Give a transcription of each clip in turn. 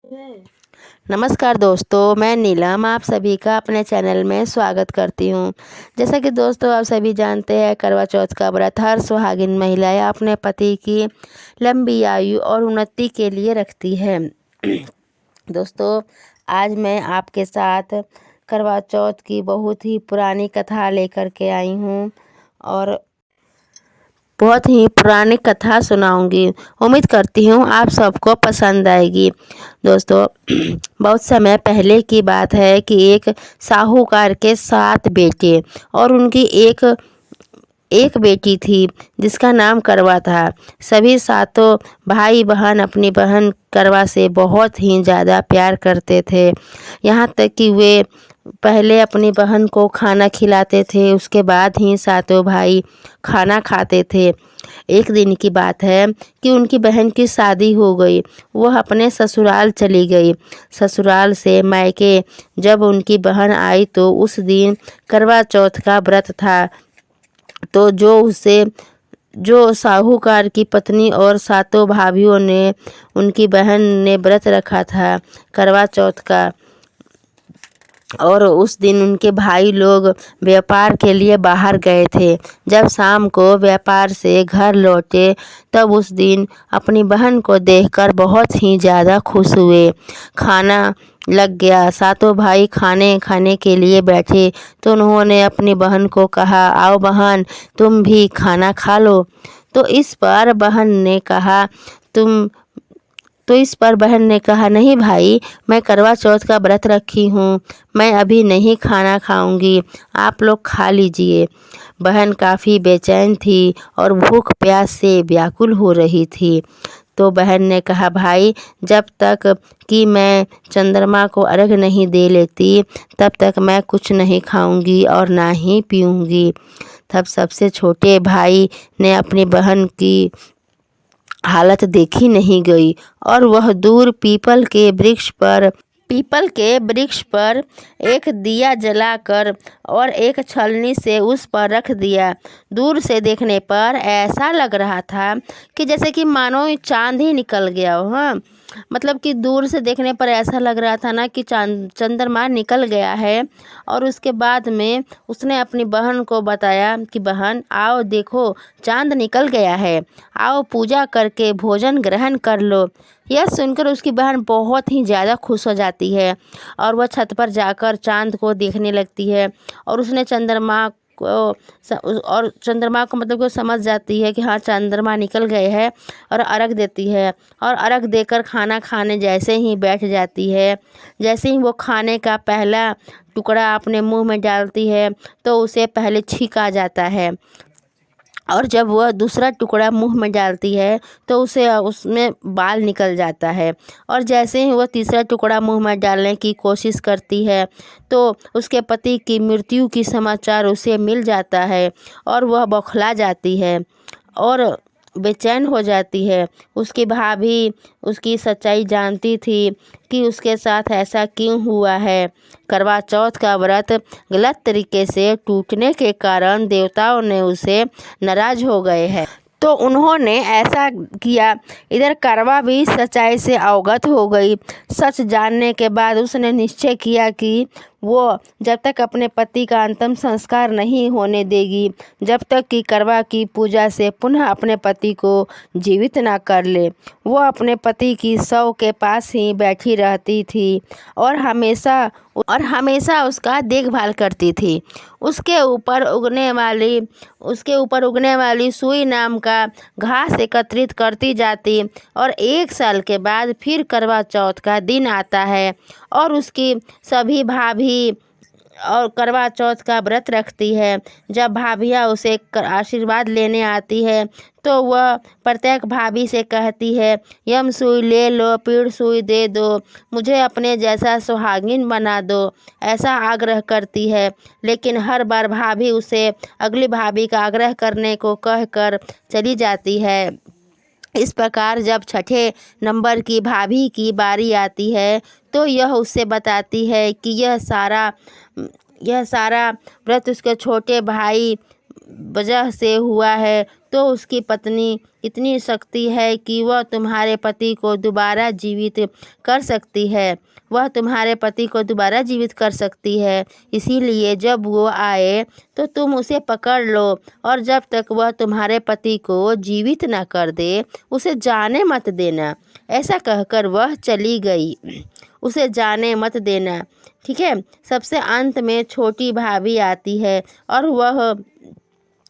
नमस्कार दोस्तों, मैं नीलम आप सभी का अपने चैनल में स्वागत करती हूँ। जैसा कि दोस्तों आप सभी जानते हैं, करवा चौथ का व्रत हर सुहागिन महिलाएं अपने पति की लंबी आयु और उन्नति के लिए रखती है। दोस्तों, आज मैं आपके साथ करवा चौथ की बहुत ही पुरानी कथा लेकर के आई हूँ और बहुत ही पुरानी कथा सुनाऊंगी। उम्मीद करती हूँ आप सबको पसंद आएगी। दोस्तों, बहुत समय पहले की बात है कि एक साहूकार के 7 बेटे और उनकी एक बेटी थी जिसका नाम करवा था। सभी सातों भाई बहन अपनी बहन करवा से बहुत ही ज़्यादा प्यार करते थे। यहाँ तक कि वे पहले अपनी बहन को खाना खिलाते थे, उसके बाद ही सातों भाई खाना खाते थे। एक दिन की बात है कि उनकी बहन की शादी हो गई। वह अपने ससुराल चली गई। ससुराल से मायके जब उनकी बहन आई तो उस दिन करवा चौथ का व्रत था। तो जो साहूकार की पत्नी और सातों भाभियों ने उनकी बहन ने व्रत रखा था करवा चौथ का, और उस दिन उनके भाई लोग व्यापार के लिए बाहर गए थे। जब शाम को व्यापार से घर लौटे तब उस दिन अपनी बहन को देखकर बहुत ही ज़्यादा खुश हुए। खाना लग गया, सातों भाई खाने खाने के लिए बैठे तो उन्होंने अपनी बहन को कहा, आओ बहन तुम भी खाना खा लो। तो इस पर बहन ने कहा, नहीं भाई, मैं करवा चौथ का व्रत रखी हूँ, मैं अभी नहीं खाना खाऊंगी, आप लोग खा लीजिए। बहन काफ़ी बेचैन थी और भूख प्यास से व्याकुल हो रही थी। तो बहन ने कहा, भाई जब तक कि मैं चंद्रमा को अर्घ नहीं दे लेती तब तक मैं कुछ नहीं खाऊंगी और ना ही पीऊंगी। तब सबसे छोटे भाई ने अपनी बहन की हालत देखी नहीं गई और वह दूर पीपल के वृक्ष पर एक दिया जलाकर और एक छलनी से उस पर रख दिया। दूर से देखने पर ऐसा लग रहा था कि जैसे कि मानो चांद ही निकल गया हो। हाँ, मतलब कि दूर से देखने पर ऐसा लग रहा था ना कि चंद्रमा निकल गया है। और उसके बाद में उसने अपनी बहन को बताया कि बहन आओ देखो, चांद निकल गया है, आओ पूजा करके भोजन ग्रहण कर लो। यह सुनकर उसकी बहन बहुत ही ज़्यादा खुश हो जाती है और वह छत पर जाकर चांद को देखने लगती है और उसने चंद्रमा को मतलब को समझ जाती है कि हाँ चंद्रमा निकल गए हैं और अर्घ देती है। और अर्घ देकर खाना खाने जैसे ही बैठ जाती है, जैसे ही वो खाने का पहला टुकड़ा अपने मुंह में डालती है तो उसे पहले छींक आ जाता है, और जब वह दूसरा टुकड़ा मुंह में डालती है तो उसमें बाल निकल जाता है। और जैसे ही वह तीसरा टुकड़ा मुंह में डालने की कोशिश करती है तो उसके पति की मृत्यु की समाचार उसे मिल जाता है और वह बौखला जाती है और बेचैन हो जाती है। उसकी भाभी उसकी सच्चाई जानती थी कि उसके साथ ऐसा क्यों हुआ है। करवा चौथ का व्रत गलत तरीके से टूटने के कारण देवताओं ने उसे नाराज हो गए हैं, तो उन्होंने ऐसा किया। इधर करवा भी सच्चाई से अवगत हो गई। सच जानने के बाद उसने निश्चय किया कि वो जब तक अपने पति का अंतिम संस्कार नहीं होने देगी, जब तक कि करवा की पूजा से पुनः अपने पति को जीवित ना कर ले। वो अपने पति की शव के पास ही बैठी रहती थी और हमेशा उसका देखभाल करती थी। उसके ऊपर उगने वाली सुई नाम का घास एकत्रित करती जाती और 1 साल के बाद फिर करवा चौथ का दिन आता है और उसकी सभी भाभी और करवा चौथ का व्रत रखती है। जब भाभियाँ उसे आशीर्वाद लेने आती है तो वह प्रत्येक भाभी से कहती है, यम सुई ले लो, पीड़ सुई दे दो, मुझे अपने जैसा सुहागिन बना दो, ऐसा आग्रह करती है। लेकिन हर बार भाभी उसे अगली भाभी का आग्रह करने को कहकर चली जाती है। इस प्रकार जब छठे नंबर की भाभी की बारी आती है तो यह उससे बताती है कि यह सारा व्रत उसके छोटे भाई वजह से हुआ है। तो उसकी पत्नी इतनी शक्ति है कि वह तुम्हारे पति को दोबारा जीवित कर सकती है। वह तुम्हारे पति को दोबारा जीवित कर सकती है। इसीलिए जब वो आए तो तुम उसे पकड़ लो और जब तक वह तुम्हारे पति को जीवित ना कर दे उसे जाने मत देना। ऐसा कहकर वह चली गई। उसे जाने मत देना, ठीक है। सबसे अंत में छोटी भाभी आती है और वह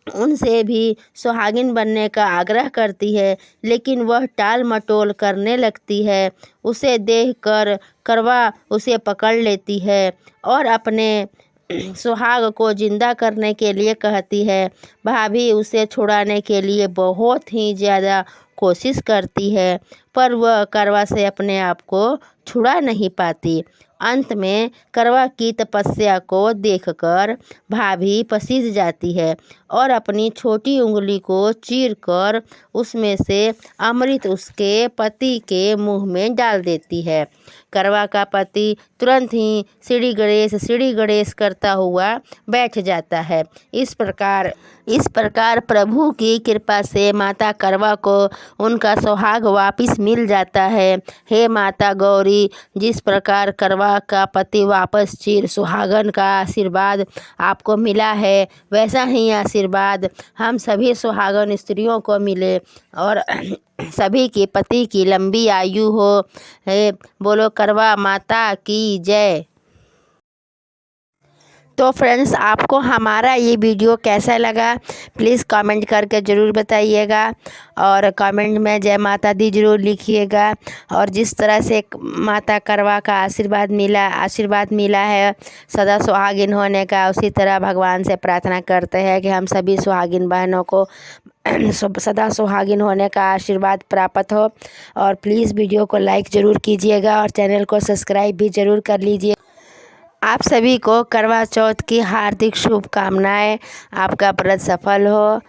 उनसे भी सुहागिन बनने का आग्रह करती है, लेकिन वह टाल मटोल करने लगती है। उसे देखकर करवा उसे पकड़ लेती है और अपने सुहाग को जिंदा करने के लिए कहती है। भाभी उसे छुड़ाने के लिए बहुत ही ज़्यादा कोशिश करती है, पर वह करवा से अपने आप को छुड़ा नहीं पाती। अंत में करवा की तपस्या को देखकर भाभी पसीज जाती है और अपनी छोटी उंगली को चीरकर उसमें से अमृत उसके पति के मुंह में डाल देती है। करवा का पति तुरंत ही सीढ़ी गणेश करता हुआ बैठ जाता है। इस प्रकार प्रभु की कृपा से माता करवा को उनका सुहाग वापस मिल जाता है। हे माता गौरी, जिस प्रकार करवा का पति वापस चिर सुहागन का आशीर्वाद आपको मिला है, वैसा ही आशीर्वाद हम सभी सुहागन स्त्रियों को मिले और सभी के पति की लंबी आयु हो। हे बोलो करवा माता की जय। तो फ्रेंड्स, आपको हमारा ये वीडियो कैसा लगा प्लीज़ कमेंट करके ज़रूर बताइएगा और कमेंट में जय माता दी ज़रूर लिखिएगा। और जिस तरह से माता करवा का आशीर्वाद मिला है सदा सुहागिन होने का, उसी तरह भगवान से प्रार्थना करते हैं कि हम सभी सुहागिन बहनों को सदा सुहागिन होने का आशीर्वाद प्राप्त हो। और प्लीज़ वीडियो को लाइक ज़रूर कीजिएगा और चैनल को सब्सक्राइब भी ज़रूर कर लीजिए। आप सभी को करवा चौथ की हार्दिक शुभकामनाएं। आपका व्रत सफल हो।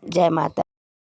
जय माता।